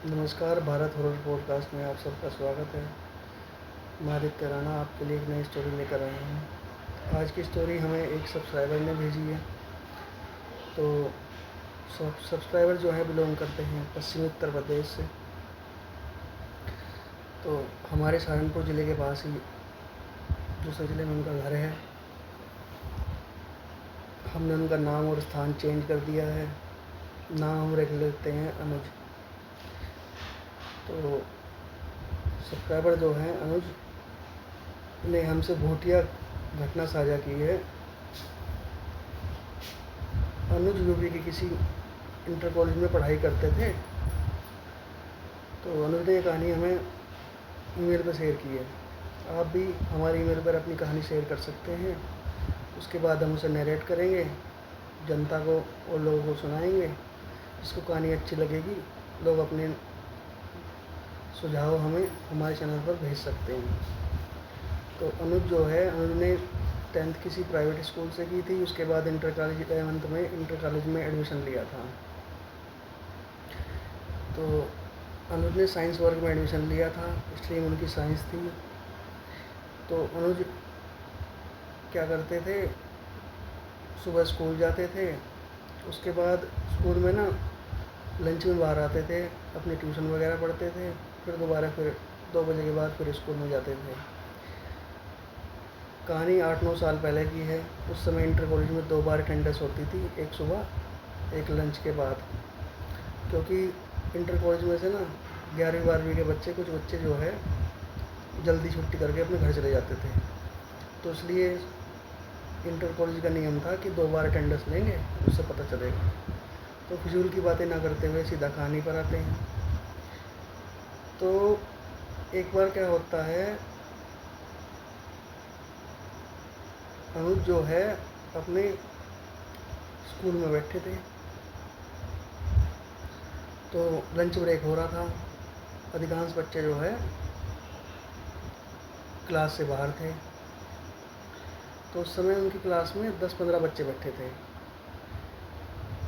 नमस्कार, Bharat horror podcast में आप सबका स्वागत है। मैं आदित्य राणा आपके लिए एक नई स्टोरी लेकर आया हूँ। आज की स्टोरी हमें एक सब्सक्राइबर ने भेजी है। तो सब्सक्राइबर जो है बिलोंग करते हैं पश्चिमी उत्तर प्रदेश से। तो हमारे सहारनपुर ज़िले के पास ही दूसरे ज़िले में उनका घर है। हमने उनका नाम और स्थान चेंज कर दिया है। नाम हम रख लेते हैं अनुज। तो सब्सक्राइबर जो हैं अनुज ने हमसे भूतिया घटना साझा की है। अनुज यूपी के किसी इंटर कॉलेज में पढ़ाई करते थे। तो अनुज ने ये कहानी हमें ईमेल पर शेयर की है। आप भी हमारी ईमेल पर अपनी कहानी शेयर कर सकते हैं। उसके बाद हम उसे नरेट करेंगे, जनता को और लोगों को सुनाएंगे। जिसको कहानी अच्छी लगेगी लोग अपने सुझाव हमें हमारे चैनल पर भेज सकते हैं। तो अनुज जो है, अनुज ने 10th किसी प्राइवेट स्कूल से की थी। उसके बाद इंटर कॉलेज 11th में इंटर कॉलेज में एडमिशन लिया था। तो अनुज ने साइंस वर्ग में एडमिशन लिया था, स्ट्रीम उनकी साइंस थी। तो अनुज क्या करते थे, सुबह स्कूल जाते थे। उसके बाद स्कूल में ना लंच में बाहर आते थे, अपनी ट्यूशन वगैरह पढ़ते थे। फिर दोबारा फिर 2 बजे के बाद फिर स्कूल में जाते थे। कहानी 8-9 साल पहले की है। उस समय इंटर कॉलेज में 2 बार अटेंडेंस होती थी, एक सुबह एक लंच के बाद। क्योंकि इंटर कॉलेज में से ना 11वीं 12वीं के बच्चे, कुछ बच्चे जो है जल्दी छुट्टी करके अपने घर चले जाते थे। तो इसलिए इंटर कॉलेज का नियम था कि 2 बार अटेंडेंस लेंगे, उससे पता चलेगा। तो फिजूल की बातें ना करते हुए सीधा कहानी पर आते हैं। तो एक बार क्या होता है, अनुज जो है अपने स्कूल में बैठे थे। तो लंच ब्रेक हो रहा था। अधिकांश बच्चे जो है क्लास से बाहर थे। तो उस समय उनकी क्लास में 10-15 बच्चे बैठे थे।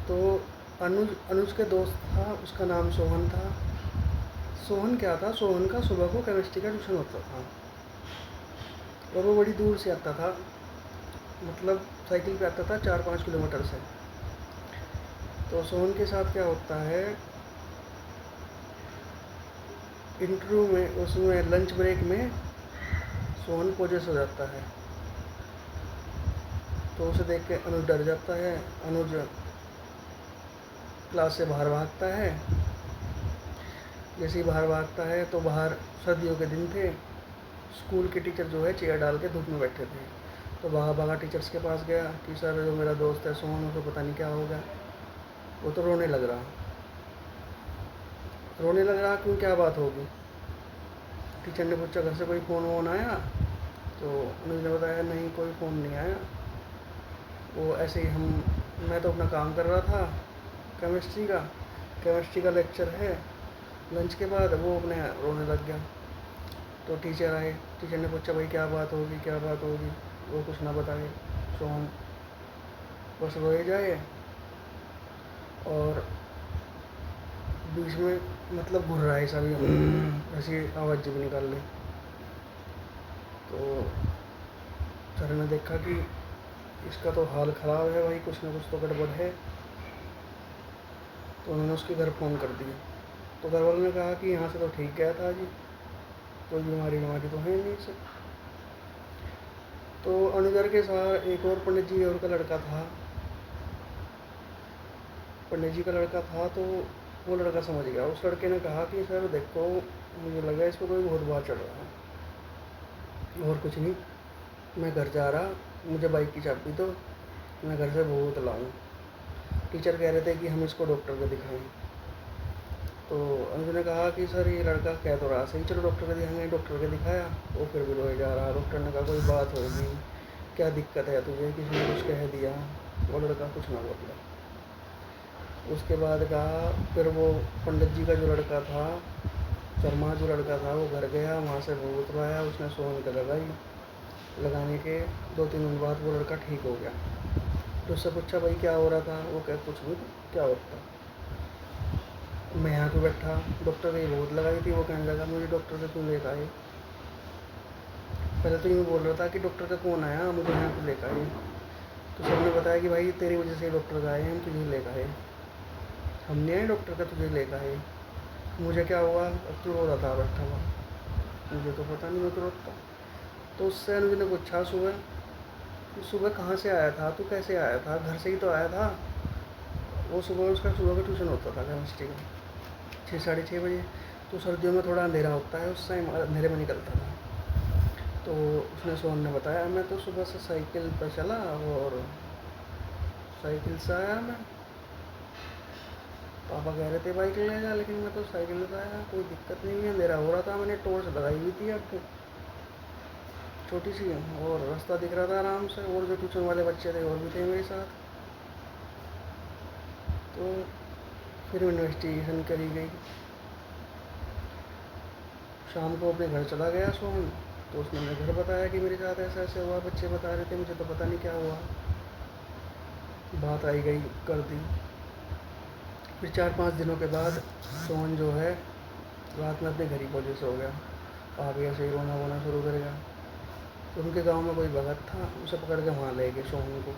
तो अनुज के दोस्त था, उसका नाम सोहन था। सोहन क्या था, सोहन का सुबह को केमिस्ट्री का ट्यूशन होता था और वो बड़ी दूर से आता था। मतलब साइकिल पे आता था 4-5 किलोमीटर से। तो सोहन के साथ क्या होता है, इंटरव्यू में उसमें लंच ब्रेक में सोहन पोजेस हो जाता है। तो उसे देख के अनुज डर जाता है। अनुज क्लास से बाहर भागता है। जैसे ही बाहर भागता है तो बाहर सर्दियों के दिन थे। स्कूल के टीचर जो है चेयर डाल के धूप में बैठे थे। तो भागा भागा टीचर्स के पास गया कि सर, जो मेरा दोस्त है सोहन, उसको पता नहीं क्या हो गया, वो तो रोने लग रहा। रोने लग रहा क्यों, क्या बात होगी? टीचर ने पूछा घर से कोई फ़ोन वोन आया? तो उन्होंने बताया नहीं, कोई फ़ोन नहीं आया। वो ऐसे ही मैं तो अपना काम कर रहा था, केमिस्ट्री का लेक्चर है। लंच के बाद वो अपने रोने लग गया। तो टीचर आए। टीचर ने पूछा भाई क्या बात होगी, क्या बात होगी? वो कुछ ना बताए। सोहन बस रोए जाए और बीच में मतलब घुर रहा है ऐसा भी, ऐसी आवाज़ जब निकाल ली। तो सर ने देखा कि इसका तो हाल ख़राब है भाई, कुछ ना कुछ तो गड़बड़ है। तो उन्होंने उसके घर फ़ोन कर दिया। तो घर वालों ने कहा कि यहाँ से तो ठीक गया था जी, कोई बीमारी तो है नहीं इसे। तो अनुजर के साथ एक और पंडित जी और का लड़का था। पंडित जी का लड़का था। तो वो लड़का समझ गया। उस लड़के ने कहा कि सर देखो, मुझे लगा इसको कोई बहुत बात चढ़ रहा है और कुछ नहीं, मैं घर जा रहा, मुझे बाइक की चाबी दो, मैं घर से भूत लाऊँ। टीचर कह रहे थे कि हम इसको डॉक्टर को दिखाएं। तो अनुज ने कहा कि सर ये लड़का कह तो रहा सही, चलो डॉक्टर को दिखाएंगे। डॉक्टर को दिखाया, वो फिर भी रोए जा रहा। डॉक्टर ने कहा कोई बात होगी, क्या दिक्कत है तुझे, किसी ने कुछ कह दिया? वो लड़का कुछ ना बोला। उसके बाद कहा, फिर वो पंडित जी का जो लड़का था, शर्मा जो लड़का था, वो घर गया, वहाँ से भूत लाया। उसने सोहन को लगाई। लगाने के 2-3 दिन बाद वो लड़का ठीक हो गया। तो उससे पूछा भाई क्या हो रहा था? वो कह कुछ नहीं, क्या होता। मैं यहाँ पे बैठा, डॉक्टर ने बहुत लगाई थी। वो कहने लगा मुझे डॉक्टर से क्यों लेकर आए। पहले तो यूँ बोल रहा था कि डॉक्टर का कौन आया, मुझे यहाँ पे लेकर आए। तो सर ने बताया कि भाई तेरी वजह से डॉक्टर का आए, हम तुझे लेकर आए, हम नहीं आए डॉक्टर का तुझे लेकर आए। मुझे क्या हुआ, अब तू रो रहा था बैठा हुआ, मुझे तो पता नहीं मैं तो रोता। तो उससे अनुज ने पूछा सुबह, कि सुबह कहाँ से आया था तू, कैसे आया था, घर से ही तो आया था। वो सुबह उसका सुबह का ट्यूशन होता था केमिस्ट्री का, 6 साढ़े 6 बजे। तो सर्दियों में थोड़ा अंधेरा होता है, उस टाइम अंधेरे में निकलता था। तो उसने सोहन ने बताया, मैं तो सुबह से साइकिल पर चला और साइकिल से आया मैं। पापा कह रहे थे बाइक ले जा, लेकिन मैं तो साइकिल से आया, कोई दिक्कत नहीं है, अंधेरा हो रहा था, मैंने टॉर्च लगाई हुई थी आपको छोटी सी, और रास्ता दिख रहा था आराम से, और जो ट्यूशन वाले बच्चे थे और भी थे मेरे साथ। तो फिर इन्वेस्टिगेशन करी गई। शाम को अपने घर चला गया सोहन। तो उसने मेरे घर बताया कि मेरे साथ ऐसा ऐसे हुआ, बच्चे बता रहे थे, मुझे तो पता नहीं क्या हुआ। बात आई गई कर दी। फिर 4-5 दिनों के बाद सोहन जो है रात में अपने घर ही पहुँचे सो गया। आ गया, ऐसे ही रोना वोना शुरू कर गया। तो उनके गांव में कोई भगत था, उसे पकड़ के वहाँ ले गए सोहन को।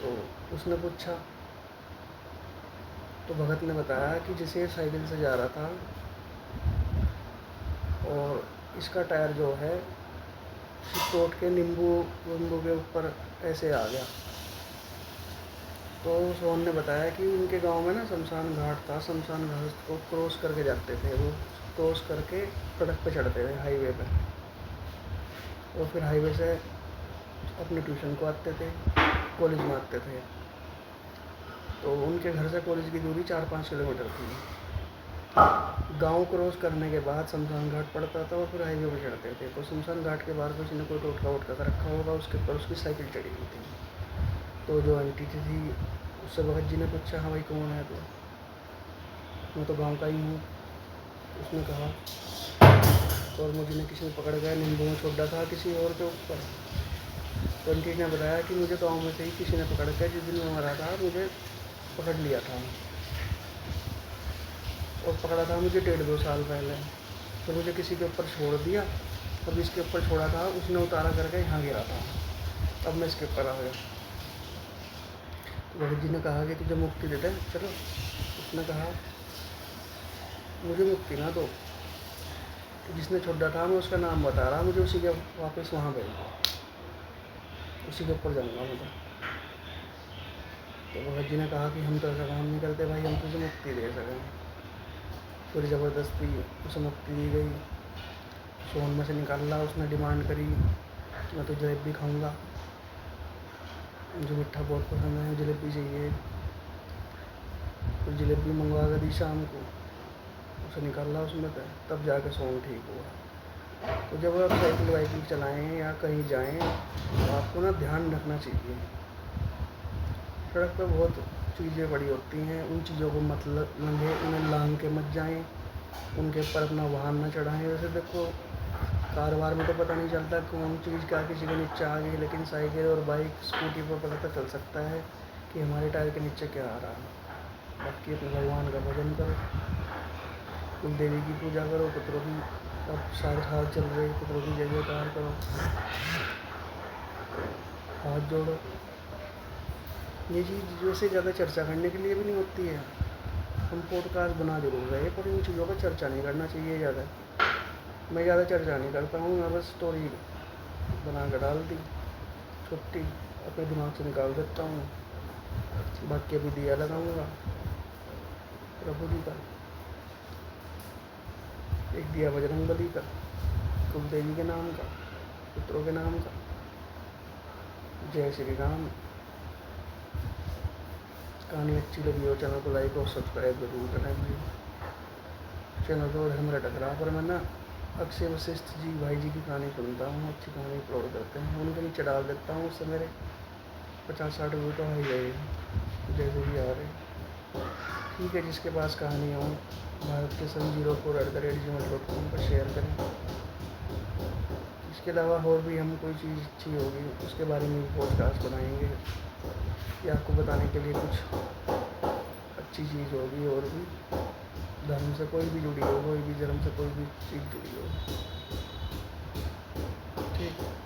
तो उसने पूछा, तो भगत ने बताया कि जिसे साइकिल से जा रहा था और इसका टायर जो है टूट के नींबू नींबू के ऊपर ऐसे आ गया। तो सोहन ने बताया कि उनके गांव में ना शमशान घाट था, शमशान घाट को क्रॉस करके जाते थे वो, क्रॉस करके सड़क पे चढ़ते थे हाईवे पे, और फिर हाईवे से अपने ट्यूशन को आते थे, कॉलेज में आते थे। तो उनके घर से कॉलेज की दूरी 4-5 किलोमीटर थी। गांव क्रॉस करने के बाद शमशान घाट पड़ता था और फिर हाईवे पे चढ़ते थे। तो शमशान घाट के बाहर किसी ने कोई टोटका वोटका का रखा होगा, उसके ऊपर उसकी साइकिल चढ़ी हुई थी। तो जो आंटी थी उससे भगत जी ने पूछा, हाँ भाई कौन है तो, मैं तो गांव का ही हूँ। उसने कहा, और मुझे ने किसी ने पकड़ गया, नींबू में छोड़ा था किसी और के ऊपर। तो आंटी ने बताया कि मुझे गाँव में से ही किसी ने पकड़ के, जिस दिन मैं मरा था मुझे पकड़ लिया था, और पकड़ा था मुझे 1.5-2 साल पहले। तो मुझे किसी के ऊपर छोड़ दिया, और जिसके ऊपर छोड़ा था उसने उतारा करके यहाँ गिरा था, अब मैं इसके ऊपर आ गया। तो भगत जी ने कहा कि तुझे मुक्ति दे दे चलो। उसने कहा, मुझे मुक्ति ना दो, जिसने छोड़ा था मैं उसका नाम बता रहा, मुझे उसी के वापस वहाँ भेज दो, उसी के ऊपर जाऊँगा मैं तो भगत जी ने कहा कि हम तो ऐसा काम नहीं करते भाई, हम तुझे मुक्ति दे सकें। फिर ज़बरदस्ती उसे मुक्ति दी गई। सोहन में से निकाला, उसने डिमांड करी, मैं तो जलेबी खाऊंगा, मुझे मिठा बहुत पसंद है, जलेबी चाहिए। फिर जलेबी मंगवा कर दी शाम को, उसे निकाला उसमें से, तब जाके सोहन ठीक हुआ। तो जब आप साइकिल वाइकिल चलाएँ या कहीं जाएँ तो आपको ना ध्यान रखना चाहिए। सड़क पर बहुत चीज़ें पड़ी होती हैं, उन चीज़ों को मत लंघे, उन्हें लांघ के मत जाएँ, उनके ऊपर अपना वाहन न चढ़ाएँ। वैसे देखो कारोबार में तो पता नहीं चलता कौन चीज़ क्या किसी के नीचे आ गई, लेकिन साइकिल और बाइक स्कूटी पर पता तो चल सकता है कि हमारे टायर के नीचे क्या आ रहा है। बाकी अपने भगवान का भजन करो, कुल देवी की पूजा करो, पुत्रों की अब सारे हाथ चल रहे, पुत्रों की जय जयकार करो, हाथ जोड़ो। ये चीज़ वैसे ज़्यादा चर्चा करने के लिए भी नहीं होती है, हम पॉडकास्ट बना जरूर रहे, पर इन चीज़ों पर चर्चा नहीं करना चाहिए ज़्यादा। मैं ज़्यादा चर्चा नहीं करता हूँ, मैं बस स्टोरी बना कर डाल दी, छुट्टी अपने दिमाग से निकाल देता हूँ। बाकी अभी दिया लगाऊंगा प्रभु जी का, एक दिया बजरंगबली का, कुल देवी के नाम का, पुत्रों के नाम का। जय श्री राम। कहानी अच्छी लगी हो चैनल को लाइक और सब्सक्राइब जरूर करें भाई। चैनल तो हमारा टकरा, पर मैं ना अक्षय वशिष्ठ जी भाई जी की कहानी सुनता हूँ, अच्छी कहानी अपलोड करते हैं, उनके नीचे डाल देता हूँ, उससे मेरे 50-60 व्यू तो आ ही गए जैसे भी आ रहे। ठीक है, जिसके पास कहानी हो भारत के सन04@gmail.com पर शेयर करें। इसके अलावा और भी हम कोई चीज़ अच्छी होगी उसके बारे में पॉडकास्ट बनाएंगे, या आपको बताने के लिए कुछ अच्छी चीज़ होगी, और भी धर्म से कोई भी जुड़ी हो, कोई भी धर्म से कोई भी चीज़ जुड़ी हो। ठीक है।